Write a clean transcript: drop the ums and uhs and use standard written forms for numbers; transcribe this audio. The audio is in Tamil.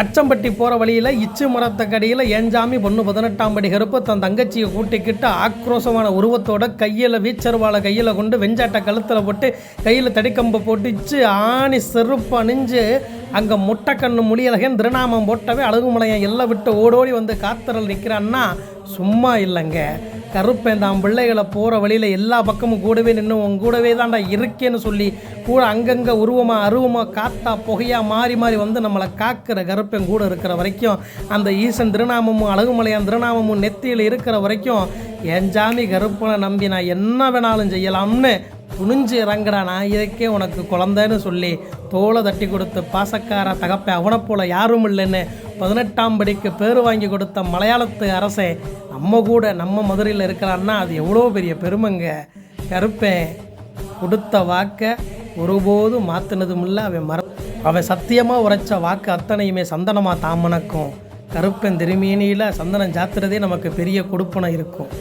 அச்சம்பட்டி போகிற வழியில் இச்சு மரத்தக்கடியில் ஏஞ்சாமி பொண்ணு 18ஆம் படி கருப்பு தன் தங்கச்சியை கூட்டிக்கிட்டு ஆக்ரோஷமான உருவத்தோட கையில் வீச்சருவாளை கையில் கொண்டு வெஞ்சாட்டை கழுத்தில் போட்டு கையில் தடிக்கம்பை போட்டுச்சு ஆணி செருப்பு அணிஞ்சு அங்கே முட்டைக்கண்ணு முடியலகன் திருநாமம் போட்டவே அழகுமலையன் எல்லாம் விட்டு ஓடோடி வந்து காத்தரல் நிற்கிறான்னா சும்மா இல்லைங்க. கருப்பேன் தான் பிள்ளைகளை போகிற வழியில் எல்லா பக்கமும் கூடவே நின்று உன் கூடவே தான்டா இருக்கேன்னு சொல்லி கூட அங்கங்கே உருவமாக அருவமாக காத்தா புகையாக மாறி மாறி வந்து நம்மளை காக்கிற கருப்பேன் கூட இருக்கிற வரைக்கும் அந்த ஈசன் திருநாமமும் அழகுமலையான் திருநாமமும் நெத்தியில் இருக்கிற வரைக்கும் என் ஜாமி கருப்பனை நம்பி நான் என்ன வேணாலும் செய்யலாம்னு துணிஞ்சு இறங்குடா நான் இதுக்கே உனக்கு குழந்தைன்னு சொல்லி தோலை தட்டி கொடுத்து பாசக்கார தகப்பை அவனை போல் யாரும் இல்லைன்னு 18ஆம் படிக்கு பேர் வாங்கி கொடுத்த மலையாளத்து அரசே நம்ம கூட நம்ம மதுரையில் இருக்கிறான்னா அது எவ்வளோ பெரிய பெருமைங்க. கருப்பேன் கொடுத்த வாக்கை ஒருபோதும் மாற்றினதும் இல்லை. அவன் சத்தியமாக உரைச்ச வாக்கு அத்தனையுமே சந்தனமாக தாமனக்கும். கருப்பன் திருமேனியில் சந்தனம் சாத்துறதே நமக்கு பெரிய கொடுப்பனை இருக்கும்.